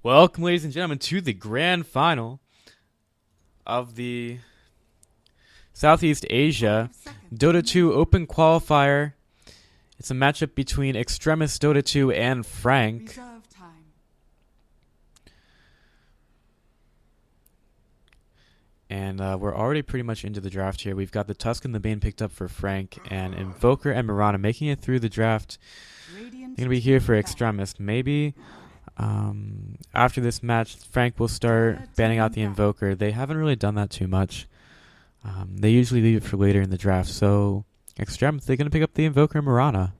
Welcome, ladies and gentlemen, to the grand final of the Southeast Asia Dota 2 Open Qualifier. It's a matchup between XTRMST Dota 2 and Frank. And we're already pretty much into the draft here. We've got the Tusk and the Bane picked up for Frank, and Invoker and Mirana making it through the draft. They're going to be here for XTRMST. Maybe after this match, Frank will start banning out the Invoker. They haven't really done that too much. They usually leave it for later in the draft. So XTRMST, they're going to pick up the Invoker and Mirana.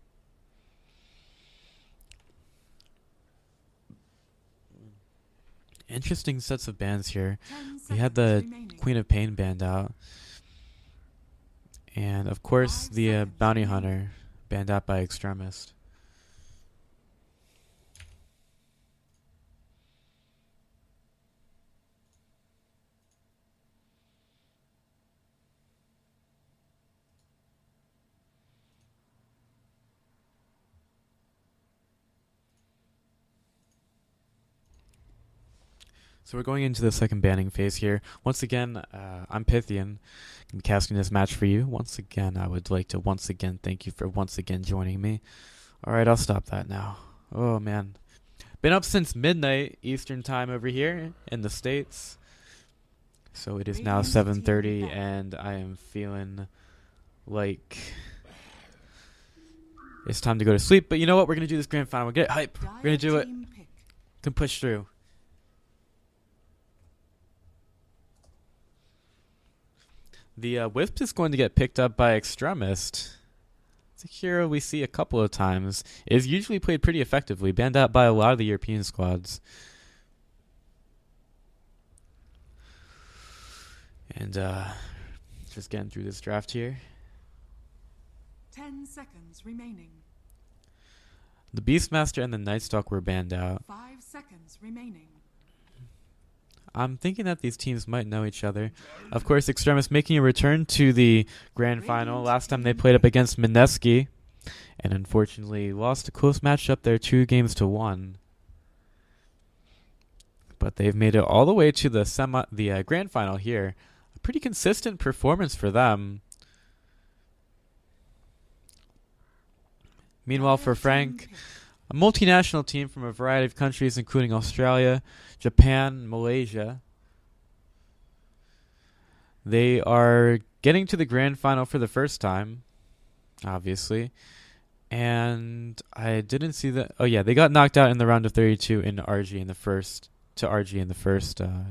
Interesting sets of bans here. We had the Queen of Pain banned out. And of course the Bounty Hunter banned out by XTRMST. So we're going into the second banning phase here. Once again, I'm Pythian. I'm casting this match for you. Once again, I would like to thank you for once again joining me. Alright, I'll stop that now. Oh man. Been up since midnight Eastern time over here in the States. So it is now 7:30 and I am feeling like it's time to go to sleep. But you know what? We're going to do this grand final. We'll get hype. We're going to do it. Can push through. The Wisp is going to get picked up by XTRMST. It's a hero we see a couple of times. It is usually played pretty effectively, banned out by a lot of the European squads. And just getting through this draft here. 10 seconds remaining. The Beastmaster and the Nightstalk were banned out. 5 seconds remaining. I'm thinking that these teams might know each other. Of course, XTRMST making a return to the grand final. Last time they played up against Mineski, and unfortunately lost a close matchup there, 2-1. But they've made it all the way to the grand final here. A pretty consistent performance for them. Meanwhile, for Frank, a multinational team from a variety of countries, including Australia, Japan, Malaysia. They are getting to the grand final for the first time, obviously. And I didn't see that. Oh yeah, they got knocked out in the round of 32 in RG in the first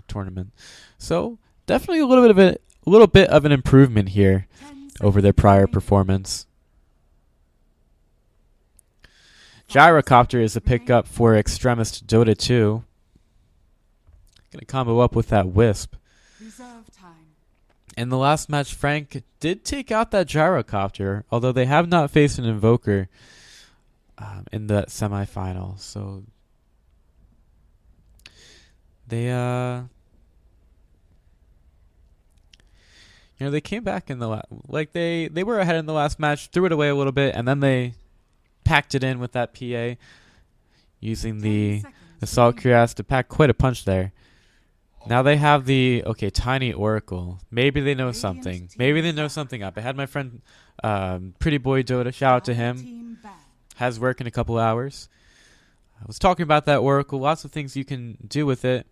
tournament. So definitely a little bit of an improvement here over their prior performance. Gyrocopter is a pickup for XTRMST Dota 2. Gonna combo up with that Wisp. In the last match, Frank did take out that Gyrocopter, although they have not faced an Invoker in the semifinal. So they they came back in the they were ahead in the last match, threw it away a little bit, and then they packed it in with that PA, using the Assault Cuirass to pack quite a punch there. Now they have the, Tiny Oracle. Maybe they know something. Maybe they know something up. I had my friend, Pretty Boy Dota, shout out to him. Has work in a couple hours. I was talking about that Oracle. Lots of things you can do with it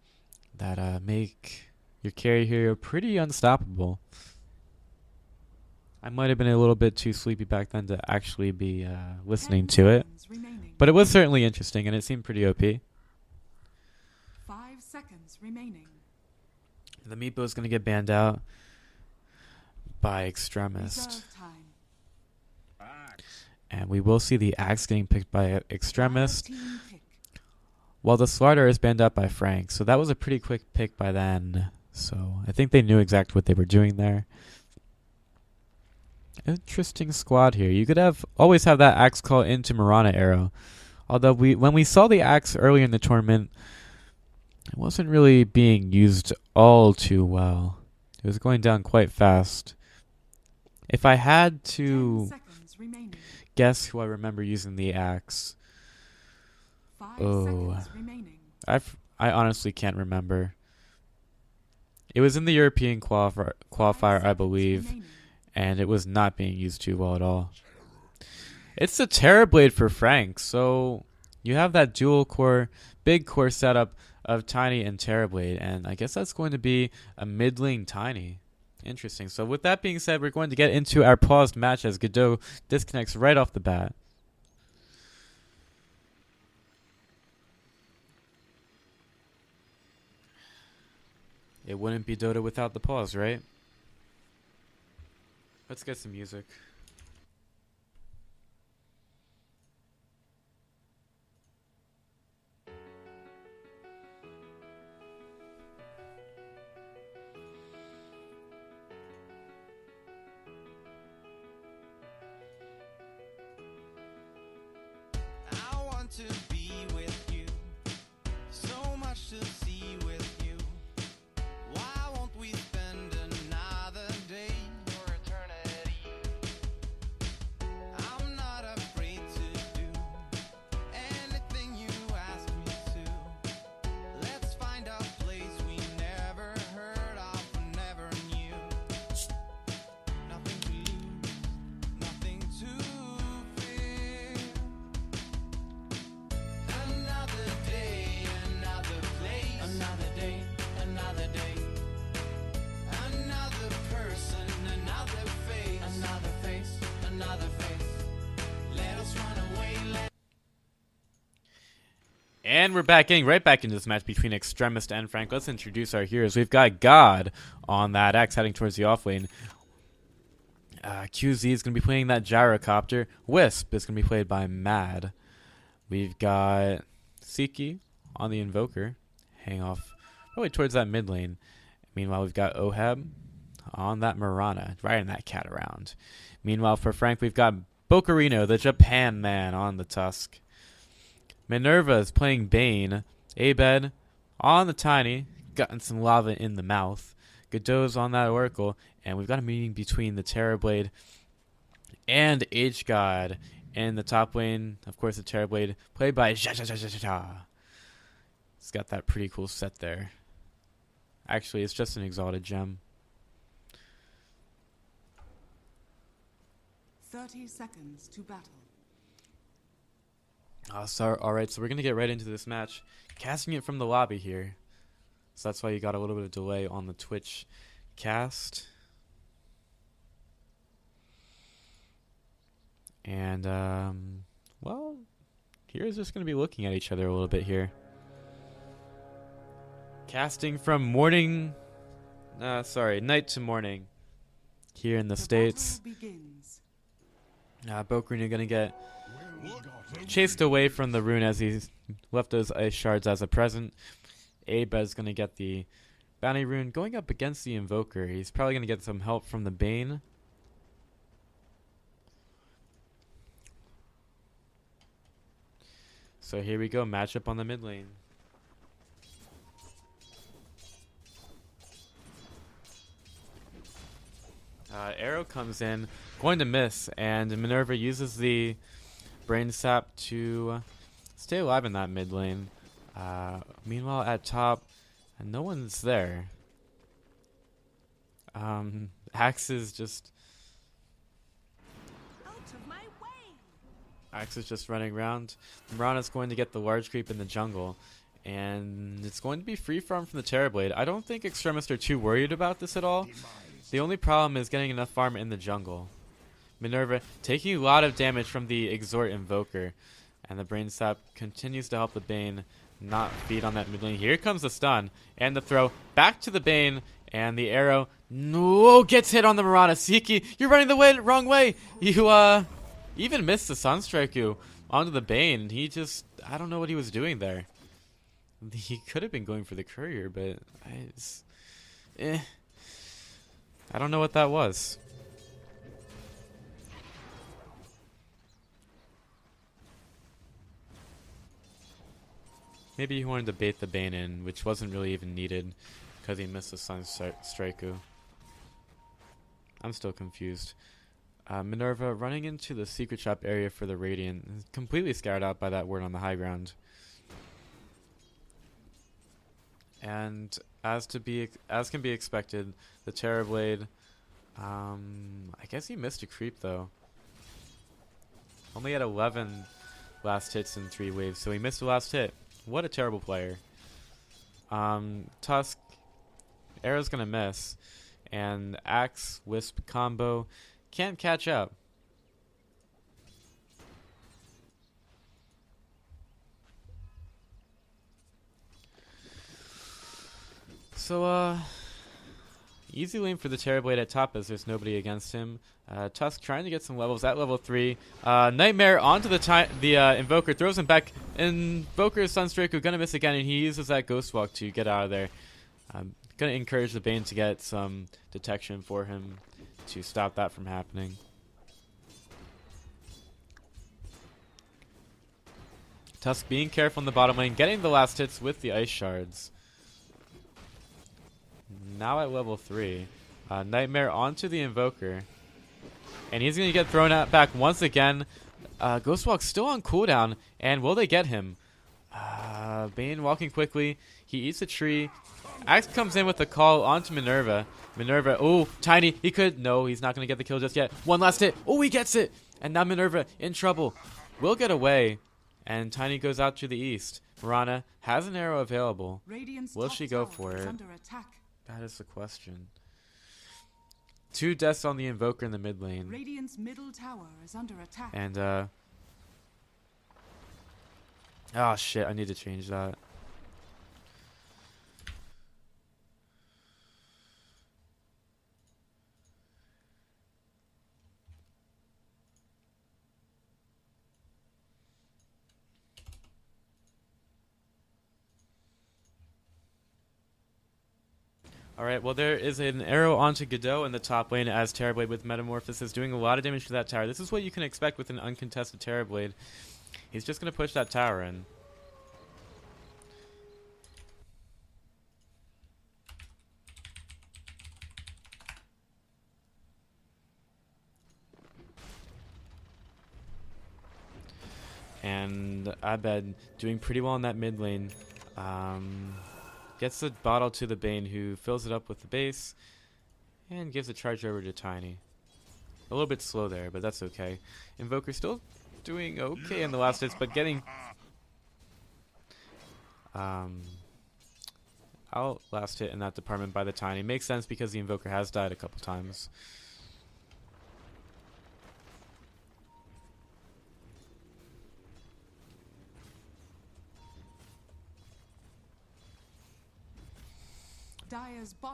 that make your carry hero pretty unstoppable. I might have been a little bit too sleepy back then to actually be listening to it. But it was certainly interesting, and it seemed pretty OP. 5 seconds remaining. The Meepo is going to get banned out by XTRMST. And we will see the Axe getting picked by XTRMST, while the Slardar is banned out by Frank. So that was a pretty quick pick by then. So I think they knew exactly what they were doing there. Interesting squad here. You could always have that Axe call into Mirana arrow. Although when we saw the Axe earlier in the tournament, it wasn't really being used all too well. It was going down quite fast. If I had to guess who I remember using the Axe, I'm I honestly can't remember. It was in the European qualifier, I believe, and it was not being used too well at all. It's the Terrorblade for Frank, so you have that dual core, big core setup of Tiny and Terrorblade, and I guess that's going to be a mid lane Tiny. Interesting. So with that being said, we're going to get into our paused match as Godot disconnects right off the bat. It wouldn't be Dota without the pause, right? Let's get some music. I want to be with you, so much to see with you. Why won't we spend another day or eternity? I'm not afraid to do anything you ask me to. Let's find a place we never heard of, never knew. Nothing to lose, nothing to fear. Another day, another place. Another day, another day. Another person, another face. Another face, another face. Let us run away. And we're back, getting right back into this match between XTRMST and Frank. Let's introduce our heroes. We've got God on that X heading towards the off lane. QZ is going to be playing that gyrocopter. Wisp is going to be played by Mad. We've got Siki on the Invoker, hang off probably towards that mid lane. Meanwhile, we've got Oheb on that Mirana, riding that cat around. Meanwhile, for Frank, we've got Bocarino, the Japan man, on the Tusk. Minerva is playing Bane. Abed on the Tiny, gotten some lava in the mouth. Godot's on that Oracle, and we've got a meeting between the Terrorblade and H-God. In the top lane, of course, the Terrorblade, played by Zha. It's got that pretty cool set there. Actually, it's just an exalted gem. 30 seconds to battle. Alright, so we're going to get right into this match. Casting it from the lobby here. So that's why you got a little bit of delay on the Twitch cast. And, well, here's just going to be looking at each other a little bit here. Casting from night to morning here in the States. Bokrun going to get chased away from the rune as he's left those ice shards as a present. Abed's going to get the bounty rune going up against the Invoker. He's probably going to get some help from the Bane. So here we go, matchup on the mid lane. Arrow comes in, going to miss, and Minerva uses the Brain Sap to stay alive in that mid lane. Meanwhile, at top, no one's there. Axe is just... Axe is just running around. Mirana's going to get the large creep in the jungle. And it's going to be free farm from the Terrorblade. I don't think XTRMST are too worried about this at all. The only problem is getting enough farm in the jungle. Minerva taking a lot of damage from the Exhort Invoker. And the Brain Sap continues to help the Bane not feed on that mid lane. Here comes the stun and the throw back to the Bane. And the arrow gets hit on the Mirana. Siki, you're running the wrong way. You even missed the Sunstrike onto the Bane. He just, I don't know what he was doing there. He could have been going for the courier, but I don't know what that was. Maybe he wanted to bait the Bane in, which wasn't really even needed because he missed the Sunstrike. I'm still confused. Minerva running into the secret shop area for the Radiant, completely scared out by that word on the high ground. And as can be expected, the Terrorblade, I guess he missed a creep though. Only had 11 last hits in 3 waves, so he missed the last hit. What a terrible player. Tusk, arrow's gonna miss, and Axe Wisp combo can't catch up. So, easy lane for the Terrorblade at top as there's nobody against him. Tusk trying to get some levels at level 3. Nightmare onto the Invoker, throws him back. Invoker's Sunstreak gonna miss again, and he uses that Ghost Walk to get out of there. Gonna encourage the Bane to get some detection for him to stop that from happening. Tusk being careful in the bottom lane, getting the last hits with the Ice Shards. Now at level 3. Nightmare onto the Invoker. And he's going to get thrown out back once again. Ghostwalk's still on cooldown. And will they get him? Bane walking quickly. He eats a tree. Axe comes in with a call onto Minerva. Minerva, oh, Tiny, he could. No, he's not going to get the kill just yet. One last hit. Oh, he gets it. And now Minerva in trouble. Will get away. And Tiny goes out to the east. Mirana has an arrow available. Will she go for it? That is the question. 2 deaths on the Invoker in the mid lane. Radiant's middle tower is under attack. And, oh shit, I need to change that. Alright, well there is an arrow onto Godot in the top lane as Terrorblade with Metamorphosis doing a lot of damage to that tower. This is what you can expect with an uncontested Terrorblade. He's just going to push that tower in. And Abed doing pretty well in that mid lane. Gets the bottle to the Bane, who fills it up with the base and gives a charge over to Tiny. A little bit slow there, but that's okay. Invoker still doing okay in the last hits, but getting out last hit in that department by the Tiny. Makes sense because the Invoker has died a couple times.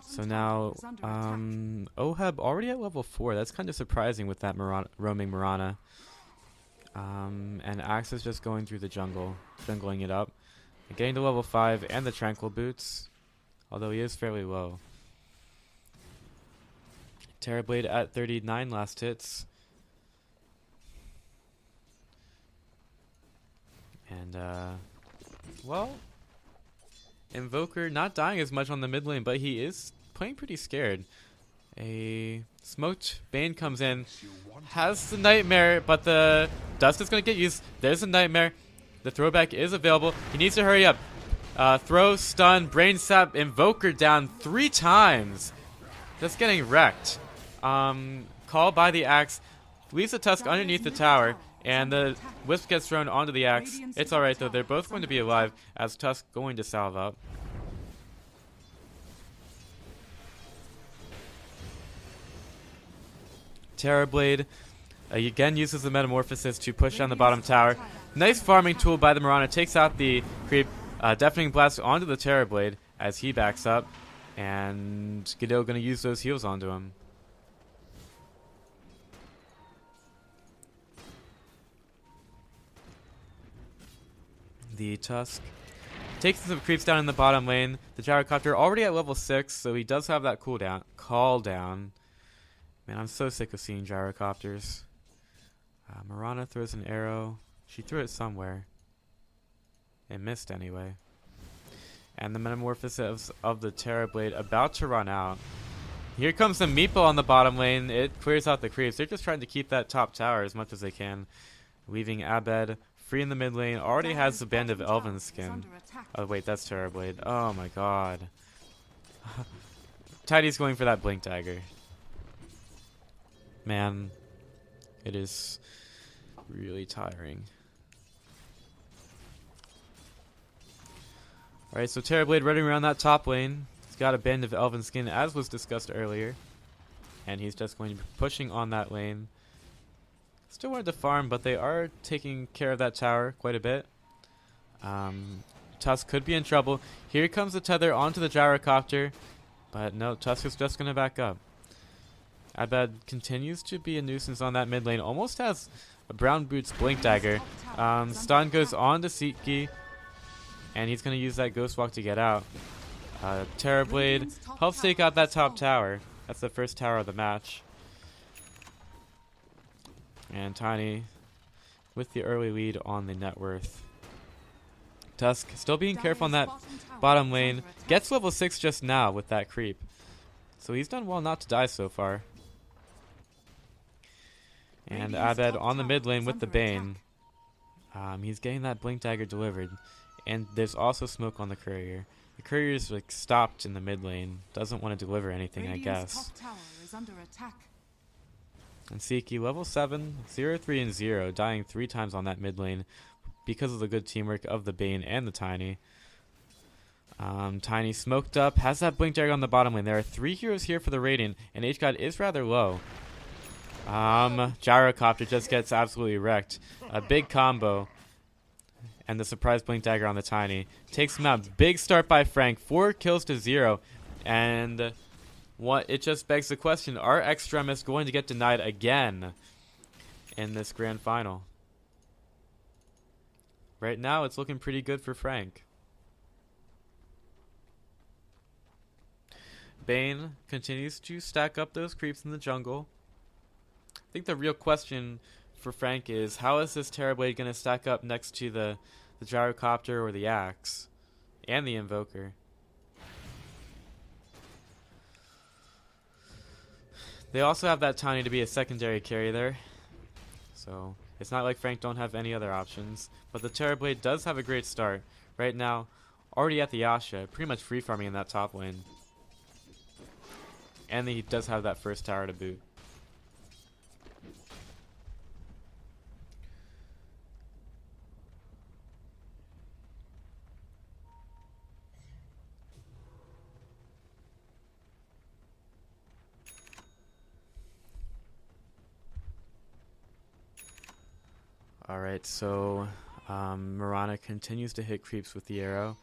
So now, Oheb already at level 4. That's kind of surprising with that roaming Mirana. And Axe is just going through the jungle, jungling it up. And getting to level 5 and the Tranquil Boots, although he is fairly low. Terrorblade at 39 last hits. And, well, Invoker not dying as much on the mid lane, but he is playing pretty scared. A smoked Bane comes in, has the Nightmare, but the Dust is going to get used. There's a Nightmare. The throwback is available. He needs to hurry up. Throw, stun, Brain Sap, Invoker down 3 times. Just getting wrecked. Call by the Axe. Leaves the Tusk underneath the tower. And the Wisp gets thrown onto the Axe. It's alright though, they're both going to be alive as Tusk going to salve up. Terrorblade again uses the Metamorphosis to push down the bottom tower. Nice farming tool by the Mirana, takes out the creep. Deafening Blast onto the Terrorblade as he backs up. And Godot going to use those heals onto him. The Tusk takes some creeps down in the bottom lane. The Gyrocopter already at level 6, so he does have that cooldown. Call down. Man, I'm so sick of seeing Gyrocopters. Mirana throws an arrow. She threw it somewhere. It missed anyway. And the Metamorphosis of the Terrorblade about to run out. Here comes the Meepo on the bottom lane. It clears out the creeps. They're just trying to keep that top tower as much as they can. Leaving Abed free in the mid lane. Already has the Band of Elven Is skin. under attack. Oh wait, that's Terrorblade. Oh my god. Tidy's going for that Blink Dagger. Man, it is really tiring. Alright, so Terrorblade running around that top lane. He's got a Band of Elven skin, as was discussed earlier. And he's just going to be pushing on that lane. Still wanted to farm, but they are taking care of that tower quite a bit. Tusk could be in trouble. Here comes the tether onto the gyrocopter. But no, Tusk is just going to back up. Abed continues to be a nuisance on that mid lane. Almost has a Brown Boots Blink Dagger. Stun goes on to Seeki. And he's going to use that Ghost Walk to get out. Terrorblade helps take out that top tower. That's the first tower of the match. And Tiny with the early lead on the net worth. Tusk still being careful on that bottom lane. Gets level 6 just now with that creep. So he's done well not to die so far. And Abed on the mid lane with the Bane. He's getting that Blink Dagger delivered. And there's also smoke on the Courier. The Courier's like stopped in the mid lane. Doesn't want to deliver anything, I guess. Top tower is under attack. And Seeki, level 7, 0, 3, and 0, dying 3 times on that mid lane because of the good teamwork of the Bane and the Tiny. Tiny smoked up, has that Blink Dagger on the bottom lane. There are 3 heroes here for the Radiant, and H-God is rather low. Gyrocopter just gets absolutely wrecked. A big combo. And the surprise Blink Dagger on the Tiny. Takes him out. Big start by Frank. 4 kills to 0. And it just begs the question, are XTRMST going to get denied again in this grand final? Right now, it's looking pretty good for Frank. Bane continues to stack up those creeps in the jungle. I think the real question for Frank is, how is this Terrorblade going to stack up next to the Gyrocopter or the Axe and the Invoker? They also have that Tiny to be a secondary carry there. So it's not like Frank don't have any other options. But the Terrorblade does have a great start. Right now, already at the Yasha, pretty much free farming in that top lane. And he does have that first tower to boot. Alright, so Mirana continues to hit creeps with the arrow,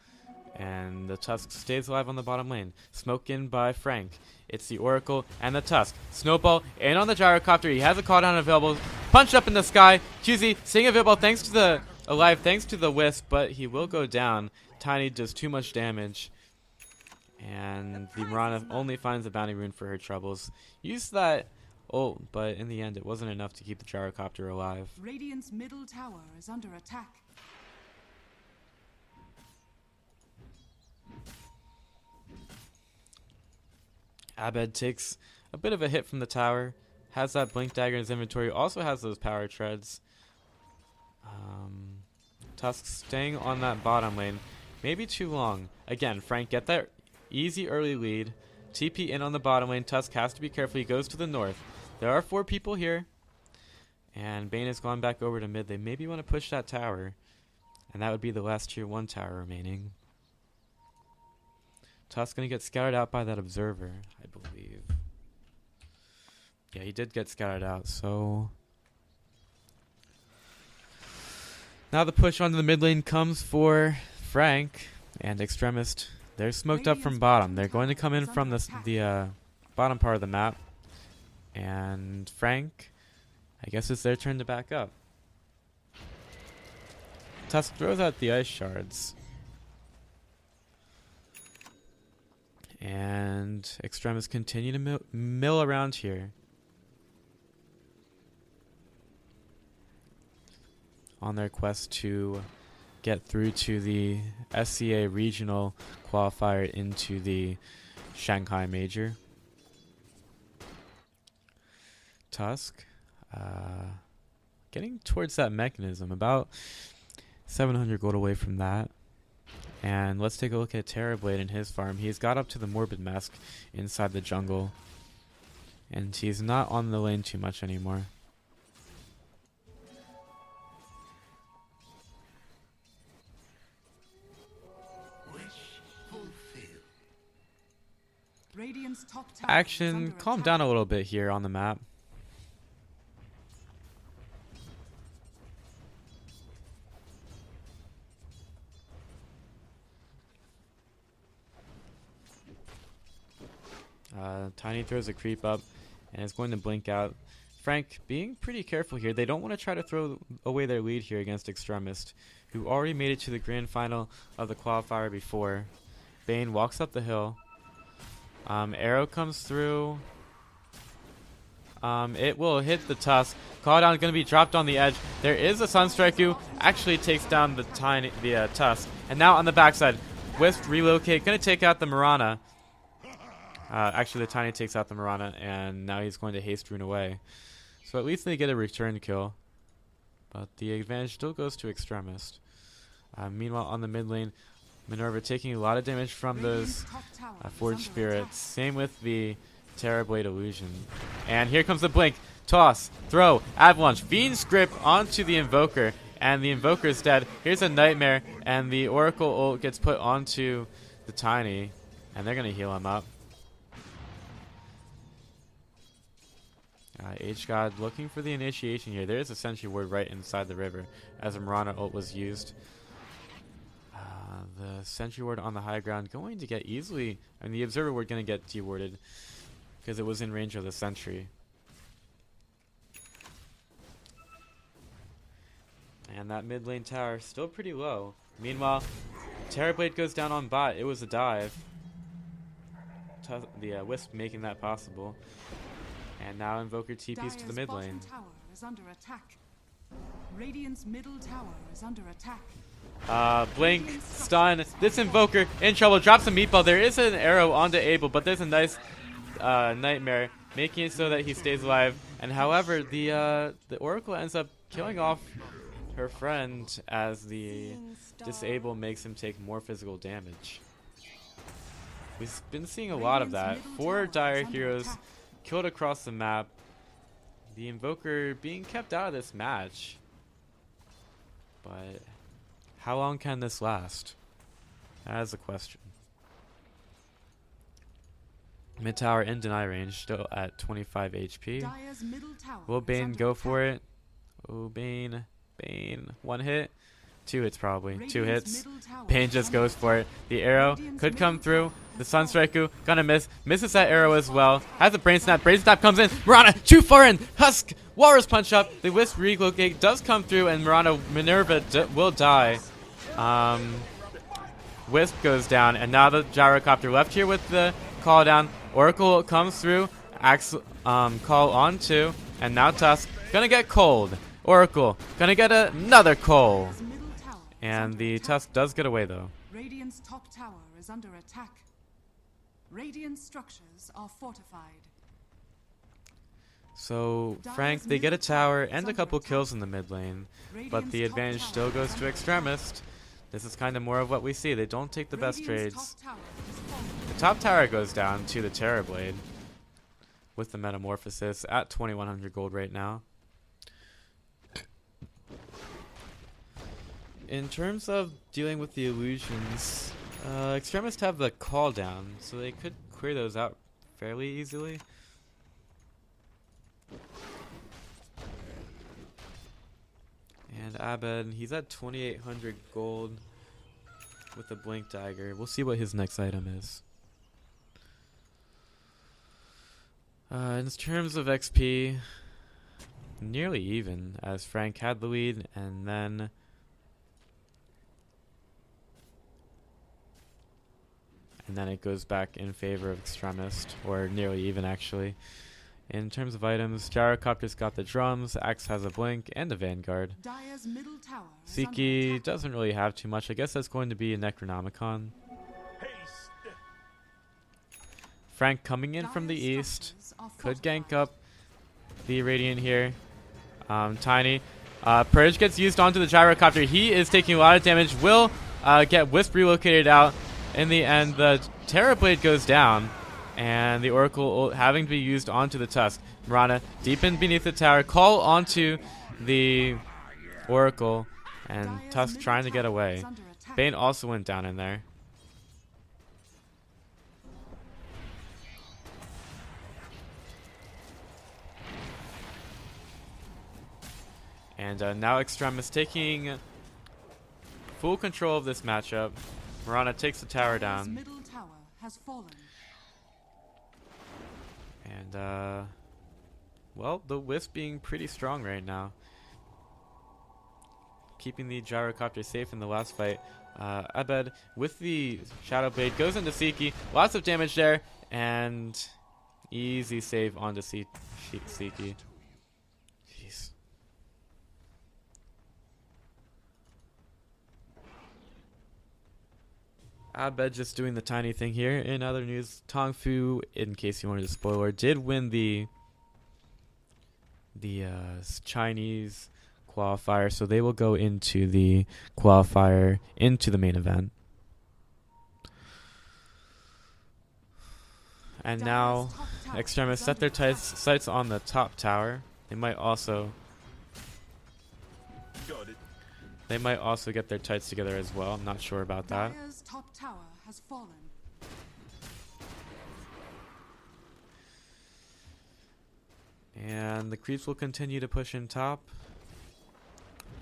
and the Tusk stays alive on the bottom lane. Smoke in by Frank. It's the Oracle and the Tusk. Snowball in on the Gyrocopter. He has a call down available. Punch up in the sky. QZ staying available thanks to the Wisp, but he will go down. Tiny does too much damage. And the Mirana only finds the bounty rune for her troubles. Use that. Oh, but in the end, it wasn't enough to keep the Gyrocopter alive. Radiant's middle tower is under attack. Abed takes a bit of a hit from the tower. Has that Blink Dagger in his inventory. Also has those power treads. Tusk staying on that bottom lane. Maybe too long. Again, Frank get that easy early lead. TP in on the bottom lane. Tusk has to be careful. He goes to the north. There are 4 people here. And Bane has gone back over to mid. They maybe want to push that tower. And that would be the last tier 1 tower remaining. Tusk going to get scouted out by that observer, I believe. Yeah, he did get scouted out, so now the push onto the mid lane comes for Frank and XTRMST. They're smoked up from bottom. They're going to come in from the bottom part of the map. And Frank, I guess it's their turn to back up. Tusk throws out the ice shards. And XTRMST continue to mill around here. On their quest to get through to the SCA regional qualifier into the Shanghai major. Tusk getting towards that mechanism, about 700 gold away from that. And let's take a look at Terrorblade in his farm. He's got up to the Morbid Mask inside the jungle. And he's not on the lane too much anymore. Radiant's top tower is Action, under calm attack. down a little bit here on the map. Tiny throws a creep up and is going to blink out. Frank being pretty careful here. They don't want to try to throw away their lead here against XTRMST, who already made it to the grand final of the qualifier before. Bane walks up the hill. Arrow comes through. It will hit the Tusk. Call down going to be dropped on the edge. There is a Sunstrike who actually takes down the Tusk. And now on the backside, Wisp relocate, going to take out the Mirana. Actually, the Tiny takes out the Mirana, and now he's going to haste rune away. So at least they get a return kill. But the advantage still goes to XTRMST. Meanwhile, on the mid lane, Minerva taking a lot of damage from those Forged Spirits. Same with the Terrorblade Illusion. And here comes the blink. Toss, throw, avalanche, Fiend's Grip onto the Invoker. And the Invoker is dead. Here's a Nightmare, and the Oracle ult gets put onto the Tiny. And they're going to heal him up. H-God looking for the initiation here. There is a Sentry Ward right inside the river as a Mirana ult was used. The Sentry Ward on the high ground going to get easily, and the Observer Ward going to get dewarded because it was in range of the Sentry. And that mid lane tower still pretty low. Meanwhile, Terrorblade goes down on bot. It was a dive. The Wisp making that possible. And now Invoker TPs to the mid lane. Tower is under attack. Radiant's middle tower is under attack. Blink, stun. This Invoker in trouble. Drops a meatball. There is an arrow onto Abel, but there's a nice Nightmare, making it so that he stays alive. And however, the Oracle ends up killing off her friend as the Disable makes him take more physical damage. We've been seeing a lot of that. 4 Dire Heroes killed across the map. The Invoker being kept out of this match. But how long can this last? That is a question. Mid tower in deny range, still at 25 HP. Dire's middle tower Will is Bane under go attack. for it? Oh, Bane. 1 hit. 2 hits probably. 2 Radiant's hits. middle tower Bane is just under goes attack. for it. The arrow could come through. The Sunstrike gonna miss. Misses that arrow as well. Has a Brain Snap. Brain Snap comes in. Mirana too far in. Husk. Walrus punch up. The Wisp relocate does come through, and Minerva will die. Wisp goes down, and now the Gyrocopter left here with the call down. Oracle comes through. Call on to, and now Tusk gonna get cold. Oracle gonna get another coal. Dire's middle tower is And under the attack. Tusk does get away though. Radiant's top tower is under attack. Radiant structures are fortified. So Frank, they get a tower and a couple kills in the mid lane, but the advantage still goes to XTRMST. This is kind of more of what we see. They don't take the best Radiant's trades. top tower is falling. The top tower goes down to the Terrorblade with the Metamorphosis at 2100 gold right now. In terms of dealing with the illusions, XTRMST have the call down, so they could clear those out fairly easily. And Abed, he's at 2800 gold with a Blink Dagger. We'll see what his next item is. In terms of XP, nearly even, as Frank had the lead, and then it goes back in favor of XTRMST, or nearly even actually. In terms of items, Gyrocopter's got the drums, Axe has a blink, and a Vanguard. Dire's middle tower is under Siki attack. doesn't really have too much. I guess that's going to be a Necronomicon. Frank coming in from the Dire's east. structures are Could gank fortified. up the Radiant here. Tiny Purge gets used onto the gyrocopter. He is taking a lot of damage. Will get Wisp relocated out. In the end, the Terra Blade goes down, and the Oracle having to be used onto the Tusk. Mirana deep in beneath the tower, call onto the Oracle, and Tusk trying to get away. Bane also went down in there. And now XTRMST taking full control of this matchup. Mirana takes the tower down. Middle tower has fallen. And, well, the Wisp being pretty strong right now. Keeping the gyrocopter safe in the last fight. Abed with the Shadow Blade goes into Siki. Lots of damage there. And easy save onto Siki. Jeez. Abed just doing the tiny thing here. In other news, Tongfu, in case you wanted a spoiler, did win the Chinese qualifier, so they will go into the qualifier into the main event. And now XTRMST set their sights on the top tower. They might also get their tights together as well. I'm not sure about that. Dire's top tower has fallen. And the creeps will continue to push in top.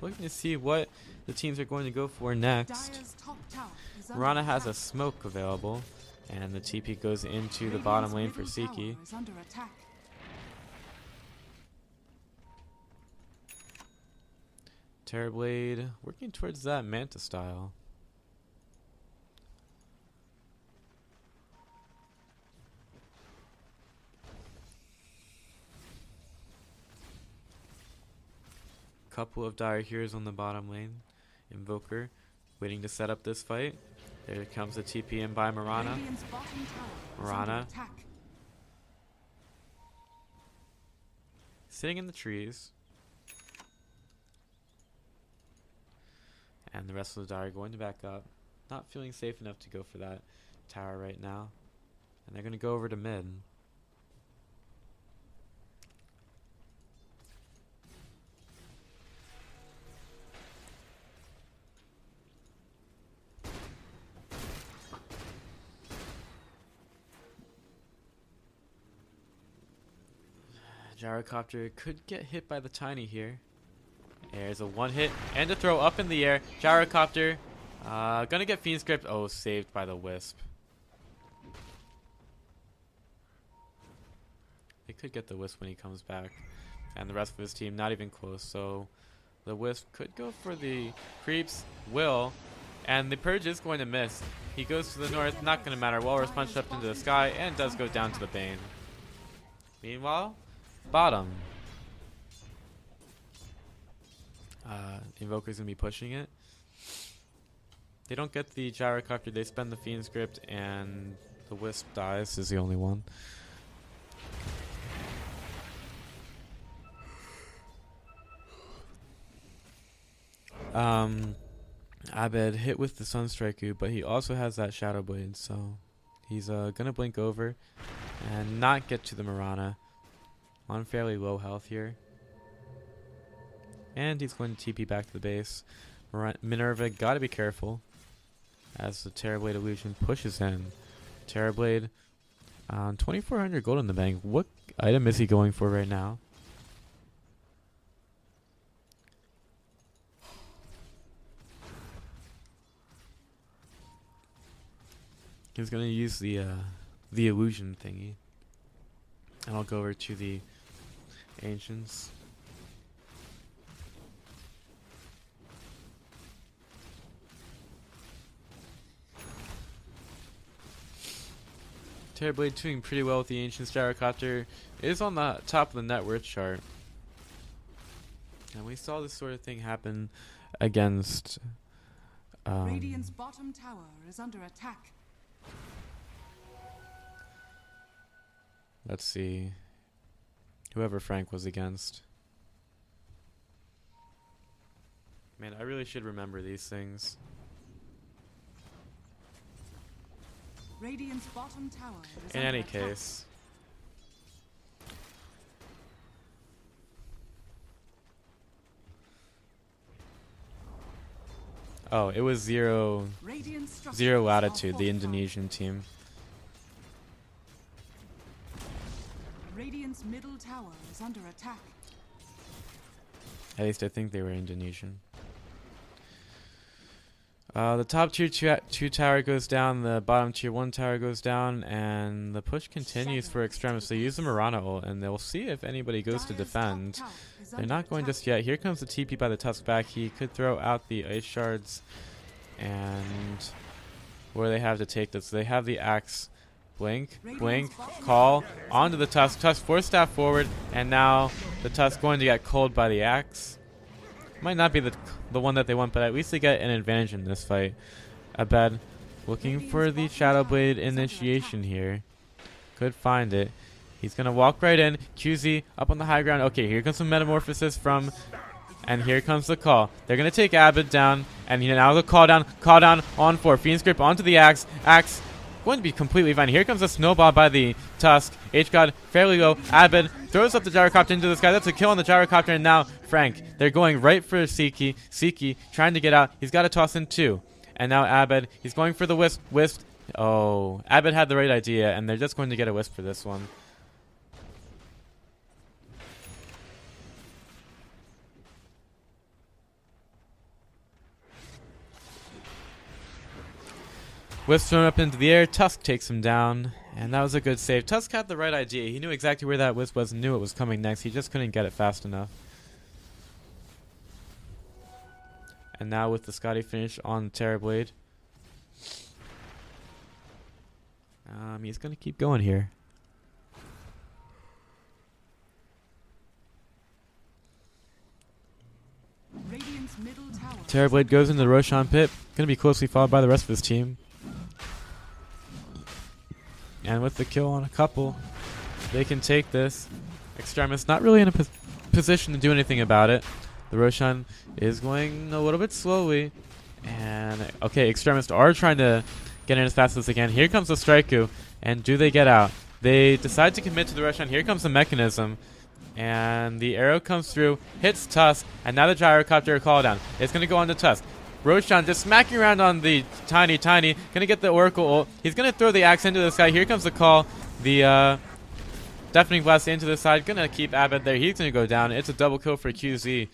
Looking to see what the teams are going to go for next. Dire's top tower is under Mirana has a attack. smoke available, and the TP goes into the bottom lane for Radiant's middle Siki. tower is under attack. Terrorblade working towards that Manta style. Couple of dire heroes on the bottom lane. Invoker waiting to set up this fight. There comes the TP in by Mirana. Radiant's bottom tower is Mirana. under attack. Sitting in the trees. And the rest of the dire going to back up. Not feeling safe enough to go for that tower right now. And they're going to go over to mid. Gyrocopter could get hit by the Tiny here. There's a one hit and a throw up in the air. Gyrocopter gonna get Fiend Script. Oh, saved by the Wisp. They could get the Wisp when he comes back. And the rest of his team not even close. So the Wisp could go for the creeps. Will. And the Purge is going to miss. He goes to the north. Not going to matter. Walrus punched up into the sky and does go down to the Bane. Meanwhile, bottom. Invoker's going to be pushing it. They don't get the Gyrocopter. They spend the Fiend Script and the Wisp dies is the only one. Abed hit with the Sunstriker, but he also has that Shadow Blade, so he's gonna blink over and not get to the Mirana. On fairly low health here. And he's going to TP back to the base. Minerva gotta be careful as the Terrorblade illusion pushes in. Terrorblade, 2,400 gold in the bank. What item is he going for right now? He's gonna use the illusion thingy, and I'll go over to the ancients. Terrorblade doing pretty well with the ancients. Gyrocopter is on the top of the net worth chart, and we saw this sort of thing happen against. Radiant's bottom tower is under attack. Let's see. Whoever Frank was against. Man, I really should remember these things. Radiant's bottom tower is In under any attack. case. Oh, it was zero Radiant structures zero are latitude, the fortified. Indonesian team. Radiant's middle tower is under attack. At least I think they were Indonesian. The top tier 2 tower goes down, the bottom tier 1 tower goes down, and the push continues for XTRMST. They use the Mirana ult, and they'll see if anybody goes to Dyer's defend. top tower is They're under not going attack. just yet. Here comes the TP by the Tusk back. He could throw out the ice shards, and where they have to take this. They have the axe. Blink, blink, call, onto the Tusk. Tusk force staff forward, and now the Tusk going to get cold by the axe. Might not be the one that they want, but at least they get an advantage in this fight. Abed looking for the Shadow Blade initiation here. Could find it. He's going to walk right in. QZ up on the high ground. Okay, here comes some Metamorphosis from... And here comes the call. They're going to take Abed down. And now the call down. Call down on 4. Fiend's Grip onto the axe. Axe going to be completely fine. Here comes a snowball by the Tusk. H-God fairly low. Abed throws up the gyrocopter into the sky. That's a kill on the gyrocopter. And now Frank. They're going right for Siki. Siki trying to get out. He's got to toss in 2. And now Abed. He's going for the Wisp. Wisp. Oh. Abed had the right idea. And they're just going to get a Wisp for this one. Wisp thrown up into the air. Tusk takes him down. And that was a good save. Tusk had the right idea. He knew exactly where that Wisp was and knew it was coming next. He just couldn't get it fast enough. And now with the Scotty finish on Terrorblade. He's going to keep going here. Radiant's middle tower. Terrorblade goes into the Roshan pit. Going to be closely followed by the rest of his team. And with the kill on a couple, they can take this. XTRMST not really in a position to do anything about it. The Roshan is going a little bit slowly. And, okay, XTRMST are trying to get in as fast as they can. Here comes the Straiku. And do they get out? They decide to commit to the Roshan. Here comes the mechanism. And the arrow comes through, hits Tusk, and now the gyrocopter call down. It's going to go on to Tusk. Roshan just smacking around on the Tiny. Going to get the Oracle ult. He's going to throw the axe into the sky. Here comes the call. The Deafening Blast into the side. Going to keep Abed there. He's going to go down. It's a double kill for QZ.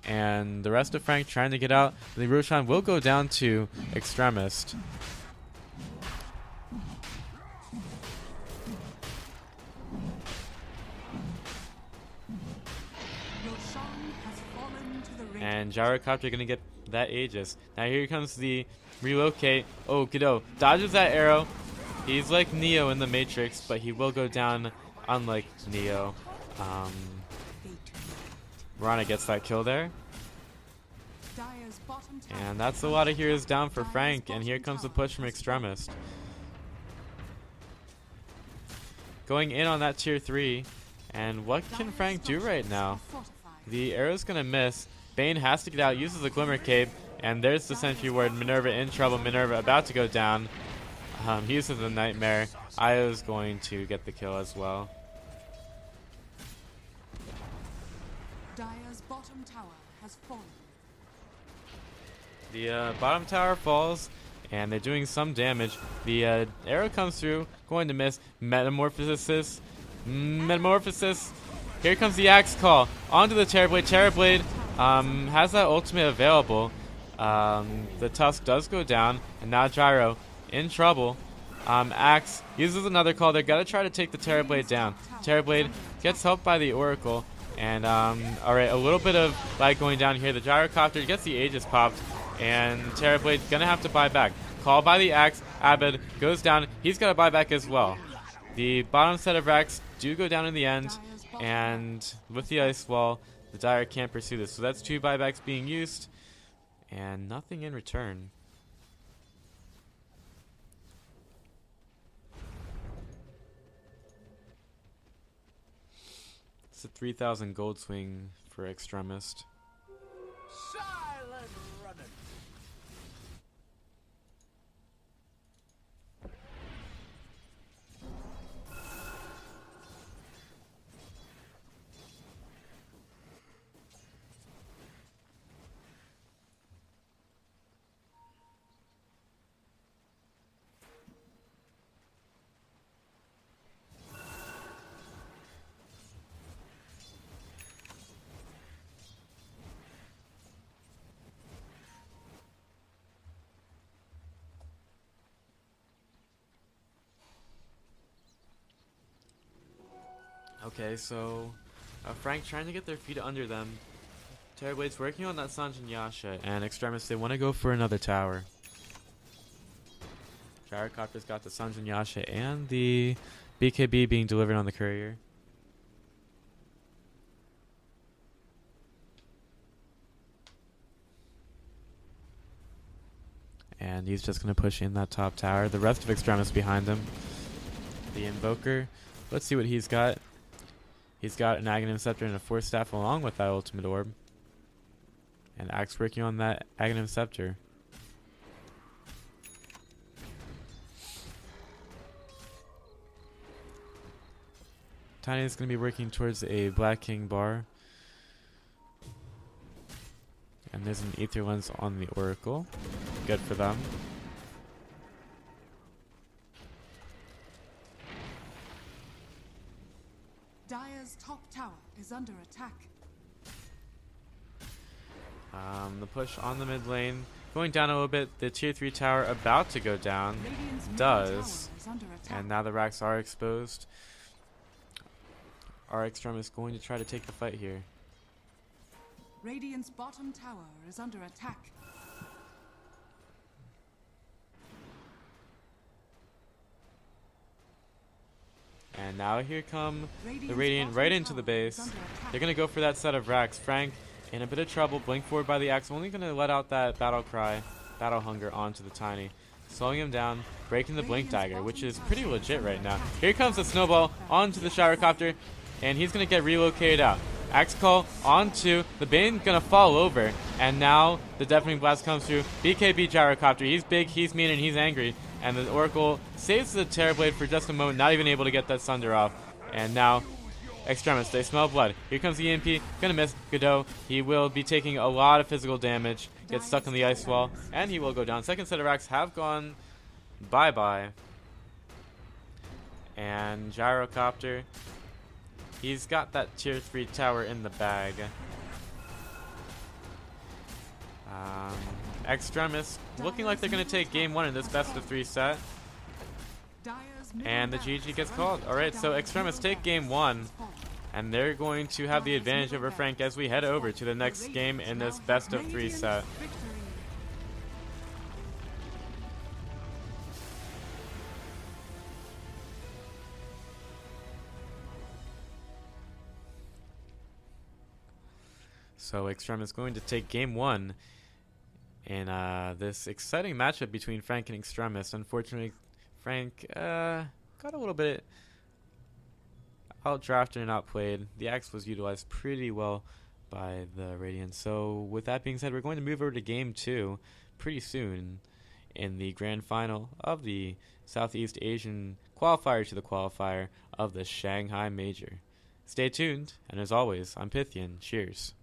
And the rest of Frank trying to get out. The Roshan will go down to XTRMST. Roshan has fallen to the Radiant. And Gyrocopter gonna get that Aegis. Now here comes the relocate. Oh, Godot dodges that arrow. He's like Neo in the Matrix, but he will go down unlike Neo. Rana gets that kill there. Dyer's bottom tower And that's a lot of heroes down for Frank. And here comes the push from XTRMST. Going in on that tier 3. And what can Dyer's Frank do right structures now? are fortified. The arrow's gonna miss. Bane has to get out, uses the Glimmer Cape, and there's the Sentry Ward. Minerva in trouble. Minerva about to go down. He uses the Nightmare. Io's going to get the kill as well. Dyer's bottom tower has fallen. The bottom tower falls, and they're doing some damage. The arrow comes through, going to miss. Metamorphosis. Metamorphosis. Here comes the axe call. Onto the Terrorblade. Terrorblade has that ultimate available. The Tusk does go down, and now Gyro in trouble. Axe uses another call. They gotta try to take the Terrorblade down. Terrorblade gets helped by the Oracle, and alright, a little bit of light going down here. The Gyrocopter gets the Aegis popped, and Terrorblade gonna have to buy back. Call by the Axe. Abed goes down. He's gotta buy back as well. The bottom set of racks do go down in the end, and with the Ice Wall, the Dire can't pursue this. So that's 2 buybacks being used, and nothing in return. It's a 3,000 gold swing for XTRMST. Silence! Okay, so Frank trying to get their feet under them. Terrorblade's working on that Sanjin Yasha, and XTRMST, they want to go for another tower. Gyrocopter's got the Sanjin Yasha and the BKB being delivered on the courier. And he's just going to push in that top tower. The rest of XTRMST behind him. The Invoker. Let's see what he's got. He's got an Aghanim Scepter and a Force Staff along with that Ultimate Orb. And Axe working on that Aghanim Scepter. Tiny is going to be working towards a Black King bar. And there's an Ether Lens on the Oracle. Good for them. Dire's top tower is under attack. The push on the mid lane. Going down a little bit. The tier 3 tower about to go down. Radiant's middle Does. tower is under attack. And now the racks are exposed. Our XTRM is going to try to take the fight here. Radiant's bottom tower is under attack. And now here come the Radiant's Radiant bottom right into tower the base. is under attack. They're going to go for that set of racks. Frank in a bit of trouble. Blink forward by the axe. Only going to let out that battle cry, battle hunger onto the Tiny. Slowing him down, breaking the Blink Dagger, which is pretty legit right now. Here comes the Snowball onto the Gyrocopter, and he's going to get relocated out. Axe Call onto the Bane, going to fall over, and now the Deafening Blast comes through. BKB Gyrocopter, he's big, he's mean, and he's angry. And the Oracle saves the Terrorblade for just a moment, not even able to get that Sunder off. And now XTRMST, they smell blood. Here comes the EMP, gonna miss Godot. He will be taking a lot of physical damage, gets stuck on the ice wall, and he will go down. Second set of racks have gone bye-bye. And Gyrocopter, he's got that tier 3 tower in the bag. XTRMST looking like they're gonna take game 1 in this best of 3 set. Dire's middle And the barracks GG gets is called. under Alright, attack. so XTRMST take game 1. Has fallen. And they're going to have the advantage over Frank as we head over to the next game in this best of 3 set. Victory. So XTRM is going to take game 1 in this exciting matchup between Frank and XTRMST. Unfortunately, Frank got a little bit outdrafted and outplayed. The axe was utilized pretty well by the Radiant. So with that being said, we're going to move over to game 2 pretty soon in the grand final of the Southeast Asian qualifier to the qualifier of the Shanghai Major. Stay tuned, and as always, I'm Pythian. Cheers.